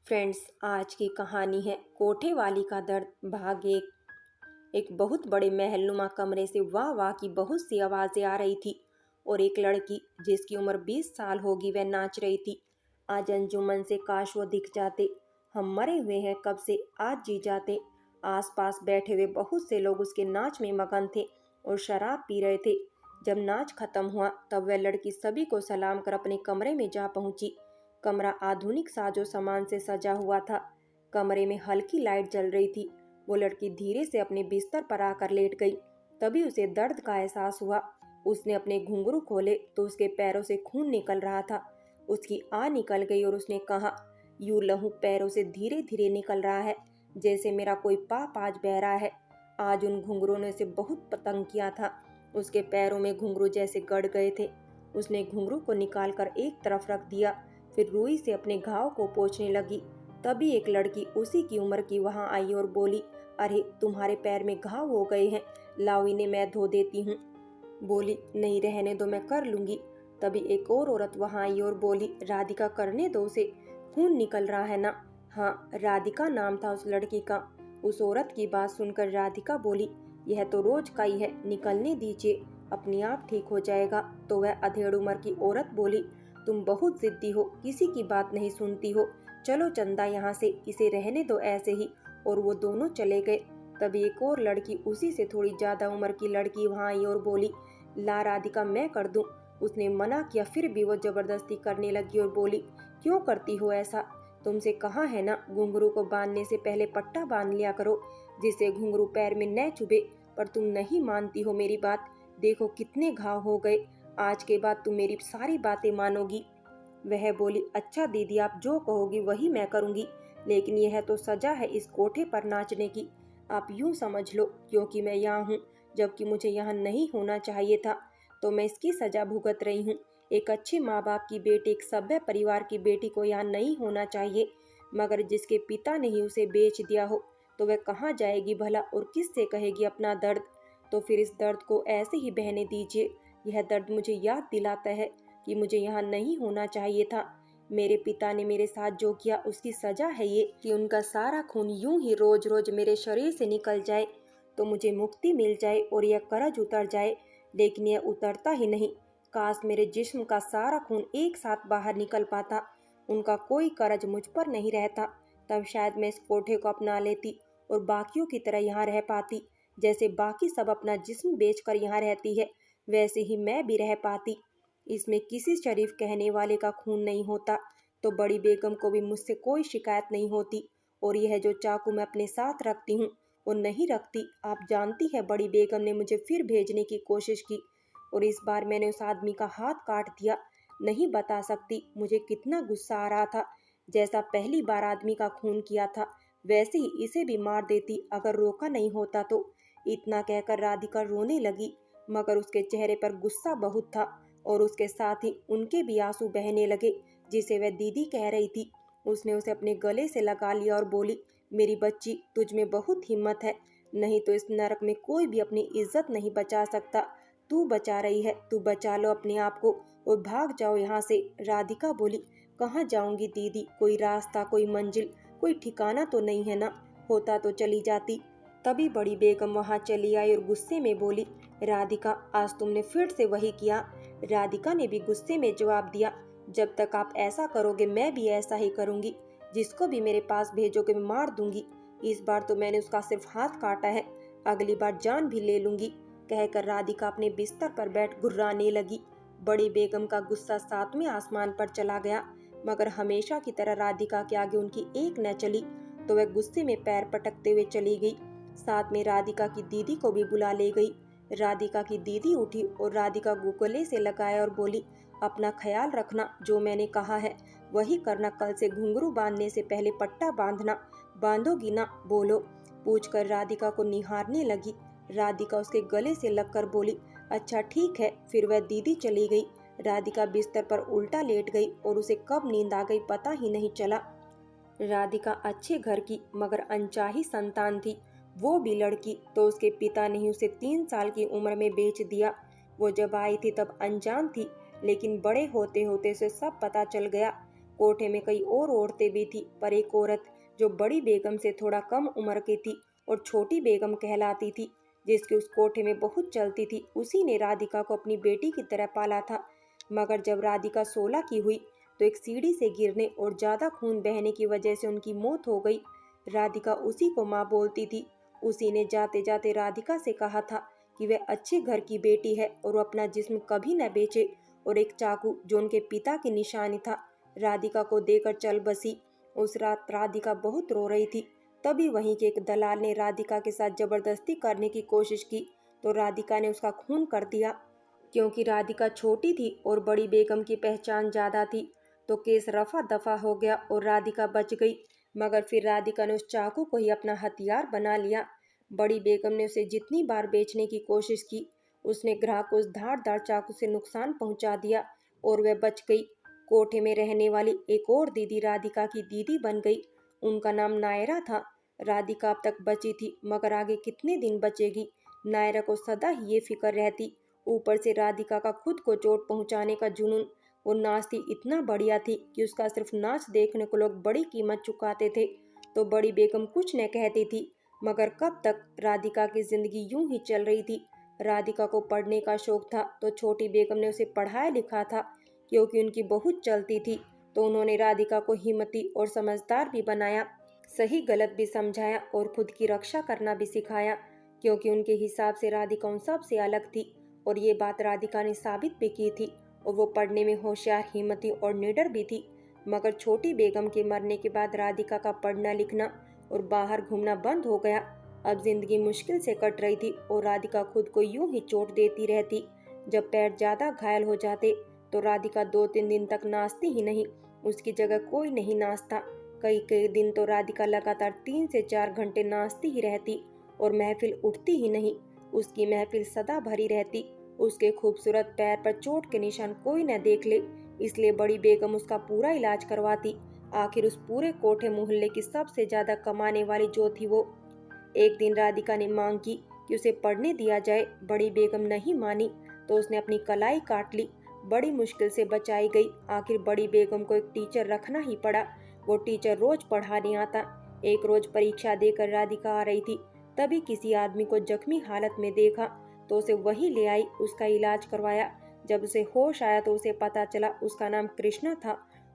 Friends, आज की कहानी है कोठे वाली का दर्द भाग एक बहुत बड़े महलनुमा कमरे से वाह वाह की बहुत सी आवाजें आ रही थी और एक लड़की जिसकी उम्र 20 साल होगी वह नाच रही थी। आज अंजुमन से काश वो दिख जाते। हम मरे हुए हैं कब से, आज जी जाते। आसपास बैठे हुए बहुत से लोग उसके नाच में मगन थे और शराब पी रहे थे। जब नाच खत्म हुआ तब वह लड़की सभी को सलाम कर अपने कमरे में जा पहुंची। कमरा आधुनिक साजो सामान से सजा हुआ था। कमरे में हल्की लाइट जल रही थी। वो लड़की धीरे से अपने बिस्तर पर आकर लेट गई। तभी उसे दर्द का एहसास हुआ। उसने अपने घुंघरू खोले तो उसके पैरों से खून निकल रहा था। उसकी आह निकल गई और उसने कहा, यूं लहू पैरों से धीरे धीरे निकल रहा है जैसे मेरा कोई पाप आज बह रहा है। आज उन घुंघरों ने उसे बहुत तंग किया था। उसके पैरों में घुंघरू जैसे गड़ गए थे। उसने घुंघरू को निकालकर एक तरफ रख दिया, फिर रुई से अपने घाव को पोंछने लगी। तभी एक लड़की उसी की उम्र की वहां आई और बोली, अरे तुम्हारे पैर में घाव हो गए हैं, लाओ इन्हें मैं धो देती हूँ। बोली, नहीं रहने दो, मैं कर लूंगी। तभी एक और औरत वहां आई और बोली, राधिका करने दो उसे, खून निकल रहा है ना। हाँ, राधिका नाम था उस लड़की का। उस औरत की बात सुनकर राधिका बोली, यह तो रोज का ही है, निकलने दीजिए, अपने आप ठीक हो जाएगा। तो वह अधेड़ उम्र की औरत बोली, तुम बहुत जिद्दी हो, किसी की बात नहीं सुनती हो, चलो चंदा यहाँ से, इसे रहने दो ऐसे ही। और वो दोनों चले गए। तभी एक और लड़की, उसी से थोड़ी ज्यादा उम्र की लड़की वहां आई और बोली, ला राधिका मैं कर दूं। उसने मना किया, फिर भी वो जबरदस्ती करने लगी और बोली, क्यों करती हो ऐसा, तुमसे कहा है ना घुंघरू को बांधने से पहले पट्टा बांध लिया करो जिससे घुंघरू पैर में न चुभे, पर तुम नहीं मानती हो मेरी बात। देखो कितने घाव हो गए, आज के बाद तुम मेरी सारी बातें मानोगी। वह बोली, अच्छा दीदी, आप जो कहोगी वही मैं करूंगी, लेकिन यह तो सजा है इस कोठे पर नाचने की। आप यूं समझ लो, क्योंकि मैं यहाँ हूँ जबकि मुझे यहाँ नहीं होना चाहिए था, तो मैं इसकी सजा भुगत रही हूँ। एक अच्छे माँ बाप की बेटी, एक सभ्य परिवार की बेटी को यहाँ नहीं होना चाहिए, मगर जिसके पिता ने ही उसे बेच दिया हो तो वह कहाँ जाएगी भला और किससे कहेगी अपना दर्द। तो फिर इस दर्द को ऐसे ही बहने दीजिए। यह दर्द मुझे याद दिलाता है कि मुझे यहाँ नहीं होना चाहिए था। मेरे पिता ने मेरे साथ जो किया उसकी सजा है ये कि उनका सारा खून यूं ही रोज रोज मेरे शरीर से निकल जाए तो मुझे मुक्ति मिल जाए और यह कर्ज उतर जाए, लेकिन यह उतरता ही नहीं। काश मेरे जिस्म का सारा खून एक साथ बाहर निकल पाता, उनका कोई कर्ज मुझ पर नहीं रहता, तब शायद मैं इस कोठे को अपना लेती और बाकियों की तरह यहाँ रह पाती। जैसे बाकी सब अपना जिस्म बेचकर यहाँ रहती है, वैसे ही मैं भी रह पाती। इसमें किसी शरीफ कहने वाले का खून नहीं होता, तो बड़ी बेगम को भी मुझसे कोई शिकायत नहीं होती। और यह जो चाकू मैं अपने साथ रखती हूँ वो नहीं रखती। आप जानती है बड़ी बेगम ने मुझे फिर भेजने की कोशिश की और इस बार मैंने उस आदमी का हाथ काट दिया। नहीं बता सकती मुझे कितना गुस्सा आ रहा था। जैसा पहली बार आदमी का खून किया था वैसे ही इसे भी मार देती अगर रोका नहीं होता तो। इतना कहकर राधिका रोने लगी, मगर उसके चेहरे पर गुस्सा बहुत था और उसके साथ ही उनके भी आंसू बहने लगे जिसे वह दीदी कह रही थी। उसने उसे अपने गले से लगा लिया और बोली, मेरी बच्ची, तुझ में बहुत हिम्मत है, नहीं तो इस नरक में कोई भी अपनी इज्जत नहीं बचा सकता। तू बचा रही है, तू बचा लो अपने आप को और भाग जाओ यहाँ से। राधिका बोली, कहाँ जाऊंगी दीदी, कोई रास्ता, कोई मंजिल, कोई ठिकाना तो नहीं है ना, होता तो चली जाती। तभी बड़ी बेगम वहां चली आई और गुस्से में बोली, राधिका, आज तुमने फिर से वही किया। राधिका ने भी गुस्से में जवाब दिया, जब तक आप ऐसा करोगे मैं भी ऐसा ही करूंगी। जिसको भी मेरे पास भेजोगे मैं मार दूंगी। इस बार तो मैंने उसका सिर्फ हाथ काटा है, अगली बार जान भी ले लूंगी। कहकर राधिका अपने बिस्तर पर बैठ गुर्राने लगी। बड़ी बेगम का गुस्सा सातवें आसमान पर चला गया, मगर हमेशा की तरह राधिका के आगे उनकी एक न चली, तो वह गुस्से में पैर पटकते हुए चली गई। साथ में राधिका की दीदी को भी बुला ले गई। राधिका की दीदी उठी और राधिका को गले से लगाया और बोली, अपना ख्याल रखना, जो मैंने कहा है वही करना, कल से घुंघरू बांधने से पहले पट्टा बांधना, बांधोगी ना, बोलो। पूछकर राधिका को निहारने लगी। राधिका उसके गले से लगकर बोली, अच्छा ठीक है। फिर वह दीदी चली गई। राधिका बिस्तर पर उल्टा लेट गई और उसे कब नींद आ गई पता ही नहीं चला। राधिका अच्छे घर की मगर अनचाही संतान थी। वो भी लड़की, तो उसके पिता ने ही उसे 3 साल की उम्र में बेच दिया। वो जब आई थी तब अनजान थी, लेकिन बड़े होते होते उसे सब पता चल गया। कोठे में कई और औरतें भी थी, पर एक औरत जो बड़ी बेगम से थोड़ा कम उम्र की थी और छोटी बेगम कहलाती थी, जिसकी उस कोठे में बहुत चलती थी, उसी ने राधिका को अपनी बेटी की तरह पाला था। मगर जब राधिका 16 की हुई तो एक सीढ़ी से गिरने और ज्यादा खून बहने की वजह से उनकी मौत हो गई। राधिका उसी को माँ बोलती थी। उसी ने जाते जाते राधिका से कहा था कि वह अच्छे घर की बेटी है और वो अपना जिस्म कभी न बेचे, और एक चाकू जो उनके पिता की निशानी था राधिका को देकर चल बसी। उस रात राधिका बहुत रो रही थी। तभी वहीं के एक दलाल ने राधिका के साथ जबरदस्ती करने की कोशिश की तो राधिका ने उसका खून कर दिया। क्योंकि राधिका छोटी थी और बड़ी बेगम की पहचान ज्यादा थी, तो केस रफा दफा हो गया और राधिका बच गई। मगर फिर राधिका ने उस चाकू को ही अपना हथियार बना लिया। बड़ी बेगम ने उसे जितनी बार बेचने की कोशिश की, उसने ग्राहक को उस धारदार चाकू से नुकसान पहुंचा दिया और वह बच गई। कोठे में रहने वाली एक और दीदी राधिका की दीदी बन गई। उनका नाम नायरा था। राधिका अब तक बची थी, मगर आगे कितने दिन बचेगी, नायरा को सदा ही ये फिक्र रहती। ऊपर से राधिका का खुद को चोट पहुंचाने का जुनून। वो नाचती इतना बढ़िया थी कि उसका सिर्फ नाच देखने को लोग बड़ी कीमत चुकाते थे। तो बड़ी बेगम कुछ न कहती थी। मगर कब तक राधिका की जिंदगी यूं ही चल रही थी। राधिका को पढ़ने का शौक था तो छोटी बेगम ने उसे पढ़ाया लिखा था। क्योंकि उनकी बहुत चलती थी तो उन्होंने राधिका को हिम्मती और समझदार भी बनाया, सही गलत भी समझाया और खुद की रक्षा करना भी सिखाया। क्योंकि उनके हिसाब से राधिका उन सब से अलग थी और ये बात राधिका ने साबित भी की थी। और वो पढ़ने में होशियार, हिम्मती और निडर भी थी। मगर छोटी बेगम के मरने के बाद राधिका का पढ़ना लिखना और बाहर घूमना बंद हो गया। अब जिंदगी मुश्किल से कट रही थी और राधिका खुद को यूं ही चोट देती रहती। जब पैर ज्यादा घायल हो जाते तो राधिका 2-3 दिन तक नाचती ही नहीं, उसकी जगह कोई नहीं नाचता। कई कई दिन तो राधिका लगातार 3 से 4 घंटे नाचती ही रहती और महफिल उठती ही नहीं। उसकी महफिल सदा भरी रहती। उसके खूबसूरत पैर पर चोट के निशान कोई न देख ले, इसलिए बड़ी बेगम उसका पूरा इलाज करवाती। आखिर उस पूरे कोठे मोहल्ले की सबसे ज्यादा कमाने वाली जो थी वो। एक दिन राधिका ने मांग की कि उसे पढ़ने दिया जाए। बड़ी बेगम नहीं मानी तो उसने अपनी कलाई काट ली। बड़ी मुश्किल से बचाई गई। आखिर बड़ी बेगम को एक टीचर रखना ही पड़ा। वो टीचर रोज पढ़ाने आता। एक रोज परीक्षा देकर राधिका आ रही थी, तभी किसी आदमी को जख्मी हालत में देखा तो उसे वहीं ले आई, उसका इलाज करवाया। जब उसे होश आया तो उसे पता चला उसका नाम कृष्णा था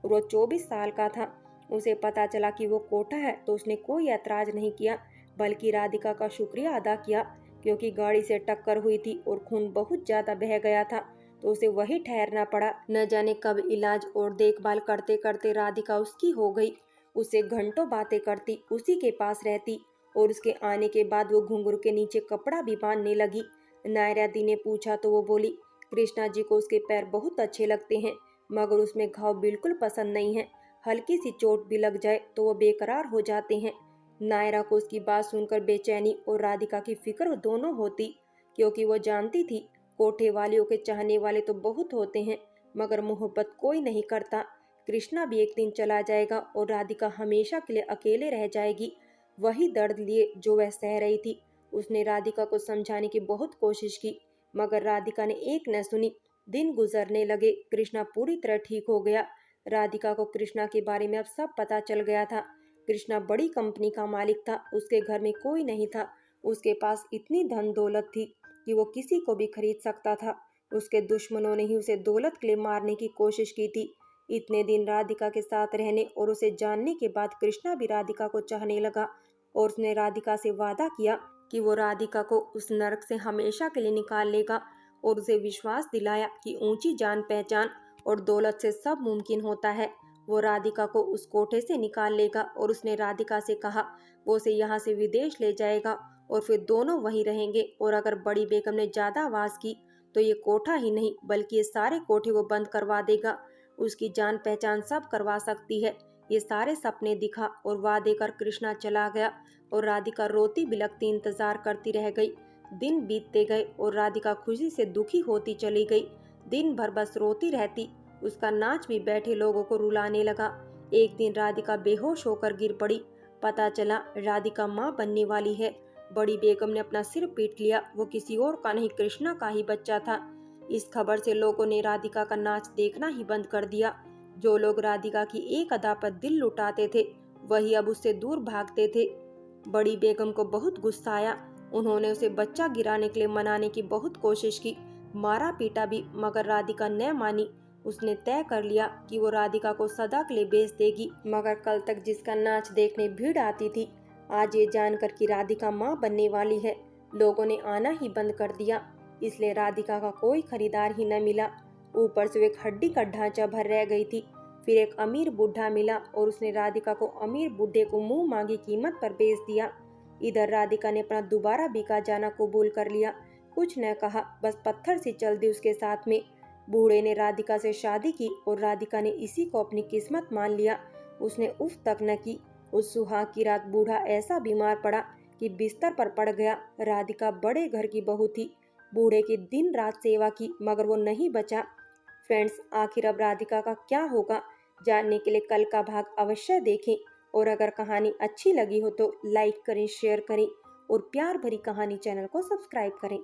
और वो 24 साल का था। उसे पता चला कि वो कोठा है तो उसने कोई ऐतराज नहीं किया, बल्कि राधिका का शुक्रिया अदा किया। क्योंकि गाड़ी से टक्कर हुई थी और खून बहुत ज्यादा बह गया था तो उसे वहीं ठहरना पड़ा। न जाने कब इलाज और देखभाल करते करते राधिका उसकी हो गई। उससे घंटों बातें करती, उसी के पास रहती और उसके आने के बाद वो घुंघरू के नीचे कपड़ा भी बांधने लगी। नायरा दी ने पूछा तो वो बोली, कृष्णा जी को उसके पैर बहुत अच्छे लगते हैं, मगर उसमें घाव बिल्कुल पसंद नहीं है। हल्की सी चोट भी लग जाए तो वो बेकरार हो जाते हैं। नायरा को उसकी बात सुनकर बेचैनी और राधिका की फिक्र दोनों होती। क्योंकि वो जानती थी कोठे वालियों के चाहने वाले तो बहुत होते हैं, मगर मोहब्बत कोई नहीं करता। कृष्णा भी एक दिन चला जाएगा और राधिका हमेशा के लिए अकेले रह जाएगी, वही दर्द लिए जो वह सह रही थी। उसने राधिका को समझाने की बहुत कोशिश की, मगर राधिका ने एक न सुनी। दिन गुजरने लगे। कृष्णा पूरी तरह ठीक हो गया। राधिका को कृष्णा के बारे में अब सब पता चल गया था। कृष्णा बड़ी कंपनी का मालिक था। उसके घर में कोई नहीं था। उसके पास इतनी धन दौलत थी कि वो किसी को भी खरीद सकता था। उसके दुश्मनों ने ही उसे दौलत के लिए मारने की कोशिश की थी। इतने दिन राधिका के साथ रहने और उसे जानने के बाद कृष्णा भी राधिका को चाहने लगा और उसने राधिका से वादा किया कि वो राधिका को उस नरक से हमेशा के लिए निकाल लेगा और उसे विश्वास दिलाया कि ऊंची जान पहचान और दौलत से सब मुमकिन होता है। वो राधिका को उस कोठे से निकाल लेगा और उसने राधिका से कहा वो उसे यहाँ से विदेश ले जाएगा और फिर दोनों वहीं रहेंगे। और अगर बड़ी बेगम ने ज्यादा आवाज की तो ये कोठा ही नहीं बल्कि ये सारे कोठे वो बंद करवा देगा। उसकी जान पहचान सब करवा सकती है। ये सारे सपने दिखा और वादे कर कृष्णा चला गया और राधिका रोती बिलखती इंतजार करती रह गई। दिन बीतते गए और राधिका खुशी से दुखी होती चली गई। दिन भर बस रोती रहती। उसका नाच भी बैठे लोगों को रुलाने लगा। एक दिन राधिका बेहोश होकर गिर पड़ी। पता चला राधिका माँ बनने वाली है। बड़ी बेगम ने अपना सिर पीट लिया। वो किसी और का नहीं, कृष्णा का ही बच्चा था। इस खबर से लोगों ने राधिका का नाच देखना ही बंद कर दिया। जो लोग राधिका की एक अदा पर दिल लुटाते थे वही अब उससे दूर भागते थे। बड़ी बेगम को बहुत गुस्सा आया। उन्होंने उसे बच्चा गिराने के लिए मनाने की बहुत कोशिश की, मारा पीटा भी, मगर राधिका न मानी। उसने तय कर लिया कि वो राधिका को सदा के लिए बेच देगी। मगर कल तक जिसका नाच देखने भीड़ आती थी, आज ये जानकर कि राधिका माँ बनने वाली है, लोगों ने आना ही बंद कर दिया। इसलिए राधिका का कोई खरीदार ही न मिला। ऊपर से एक हड्डी का ढांचा भर रह गई थी। फिर एक अमीर बूढ़ा मिला और उसने राधिका को अमीर बूढ़े को मुंह मांगी कीमत पर बेच दिया। इधर राधिका ने अपना दोबारा बिका जाना कबूल कर लिया। कुछ न कहा, बस पत्थर सी चल दी उसके साथ में। बूढ़े ने राधिका से शादी की और राधिका ने इसी को अपनी किस्मत मान लिया। उसने उफ तक न की। उस सुहाग की रात बूढ़ा ऐसा बीमार पड़ा कि बिस्तर पर पड़ गया। राधिका बड़े घर की बहू थी, बूढ़े की दिन रात सेवा की, मगर वो नहीं बचा। फ्रेंड्स, आखिर अब राधिका का क्या होगा, जानने के लिए कल का भाग अवश्य देखें। और अगर कहानी अच्छी लगी हो तो लाइक करें, शेयर करें और प्यार भरी कहानी चैनल को सब्सक्राइब करें।